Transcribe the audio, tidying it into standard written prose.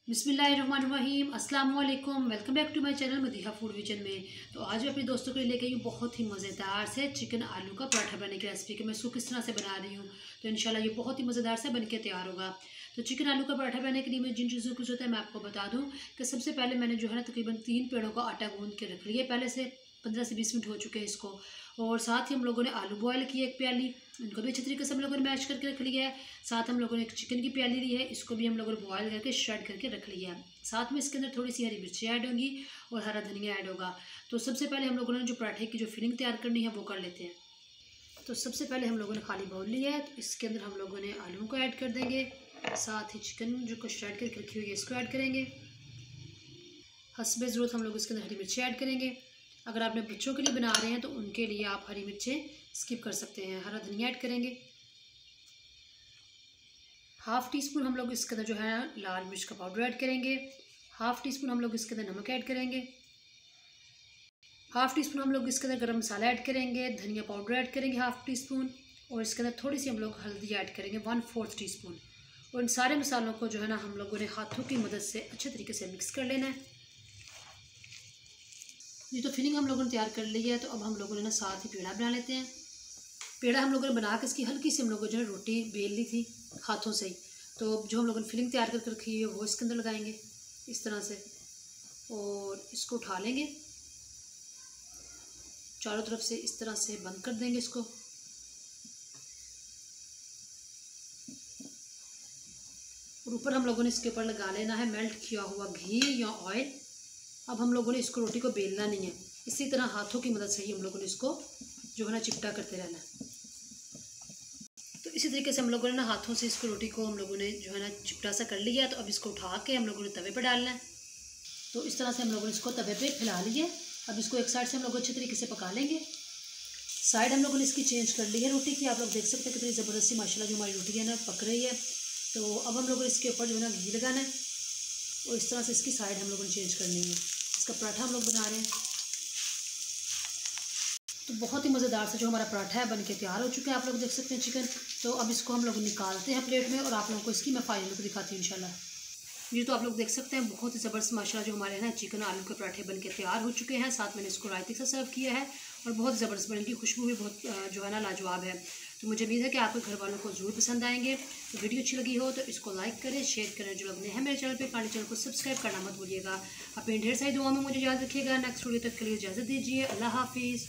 बिस्मिल्लाहिर्रहमानिर्रहीम अस्सलाम वालेकुम। Welcome back to my channel Madiha food kitchen में। तो आज मैं अपने दोस्तों के लिए लेके आई हूँ बहुत ही मज़ेदार से चिकन आलू का पराठा बनाने की रेसिपी कि मैं इसको किस तरह से बना रही हूँ। तो इंशाल्लाह ये बहुत ही मज़ेदार से बन के तैयार होगा। तो चिकन आलू का पराठा बनाने के लिए मैं जिन चीज़ों की ज़रूरत है मैं आपको बता दूँ कि सबसे पहले मैंने जो है ना तकरीबन 3 पेड़ों का आटा गूँध के रख लिया। पहले से 15 से 20 मिनट हो चुके हैं इसको। और साथ ही हम लोगों ने आलू बॉयल किए 1 प्याली, इनको भी अच्छे तरीके से हम लोगों ने मैश करके रख लिया है। साथ हम लोगों ने एक चिकन की प्याली ली है, इसको भी हम लोगों ने बॉयल करके श्रेड करके रख लिया है। साथ में इसके अंदर थोड़ी सी हरी मिर्ची ऐड होंगी और हरा धनिया ऐड होगा। तो सबसे पहले हम लोगों ने जो पराठे की जो फिलिंग तैयार करनी है वो कर लेते हैं। तो सबसे पहले हम लोगों ने खाली बाउल लिया है, तो इसके अंदर हम लोगों ने आलू को ऐड कर देंगे। साथ ही चिकन जो को श्रेड करके रखी हुई है इसको ऐड करेंगे। हस्बे ज़रूरत हम लोग इसके अंदर हरी मिर्ची ऐड करेंगे। अगर आपने बच्चों के लिए बना रहे हैं तो उनके लिए आप हरी मिर्चें स्किप कर सकते हैं। हरा धनिया ऐड करेंगे। हाफ़ टी स्पून हम लोग इसके अंदर जो है लाल मिर्च का पाउडर ऐड करेंगे। हाफ़ टी स्पून हम लोग इसके अंदर नमक ऐड करेंगे। हाफ़ टी स्पून हम लोग इसके अंदर गरम मसाला ऐड करेंगे। धनिया पाउडर ऐड करेंगे हाफ़ टी स्पून। और इसके अंदर थोड़ी सी हम लोग हल्दी ऐड करेंगे 1/4 टी स्पून। और इन सारे मसालों को जो है ना हम लोगों ने हाथों की मदद से अच्छे तरीके से मिक्स कर लेना है। ये तो फिलिंग हम लोगों ने तैयार कर ली है। तो अब हम लोगों ने ना साथ ही पेड़ा बना लेते हैं। पेड़ा हम लोगों ने बना के इसकी हल्की सी हम लोगों ने जो है रोटी बेल ली थी हाथों से ही। तो जो हम लोगों ने फिलिंग तैयार करके रखी है वो इसके अंदर लगाएंगे इस तरह से और इसको उठा लेंगे। चारों तरफ से इस तरह से बंद कर देंगे इसको। और ऊपर हम लोगों ने इसके ऊपर लगा लेना है मेल्ट किया हुआ घी या ऑयल। अब हम लोगों ने इसको रोटी को बेलना नहीं है, इसी तरह हाथों की मदद से ही हम लोगों ने इसको जो है ना चिपटा करते रहना है। तो इसी तरीके से हम लोगों ने ना हाथों से इसको रोटी को हम लोगों ने जो है ना चिपटा सा कर लिया। तो अब इसको उठा के हम लोगों ने तवे पर डालना है। तो इस तरह से हम लोगों ने इसको तवे पे फैला लिया। अब इसको एक साइड से हम लोग अच्छे तरीके से पका लेंगे। साइड हम लोगों ने इसकी चेंज कर ली है रोटी की। आप लोग देख सकते हैं कितनी ज़बरदस्ती माशाल्लाह जो हमारी रोटी है ना पक रही है। तो अब हम लोगों ने इसके ऊपर जो है ना घी लगाना है और इस तरह से इसकी साइड हम लोगों ने चेंज करनी है। इसका पराठा हम लोग बना रहे हैं। तो बहुत ही मज़ेदार से जो हमारा पराठा है बन के तैयार हो चुका है। आप लोग देख सकते हैं चिकन। तो अब इसको हम लोग निकालते हैं प्लेट में और आप लोगों को इसकी मैं फाइनल लुक दिखाती हूँ इंशाल्लाह। ये तो आप लोग देख सकते हैं बहुत ही ज़बरदस्त माशाल्लाह जो हमारे ना चिकन आलू के पराठे बन के तैयार हो चुके हैं। साथ मैंने इसको रायते से सर्व किया है और बहुत ज़बरदस्त बनी, इनकी खुशबू भी बहुत जो है ना लाजवाब है। तो मुझे उम्मीद है कि आपके घर वालों को ज़रूर पसंद आएंगे। तो वीडियो अच्छी लगी हो तो इसको लाइक करें, शेयर करें। जो लोग नए हैं मेरे चैनल पे काले चैनल को सब्सक्राइब करना मत भूलिएगा। अपनी ढेर सारी दुआ में मुझे याद रखिएगा। नेक्स्ट वीडियो तक के लिए इजाज़त दीजिए। अल्लाह हाफिज़।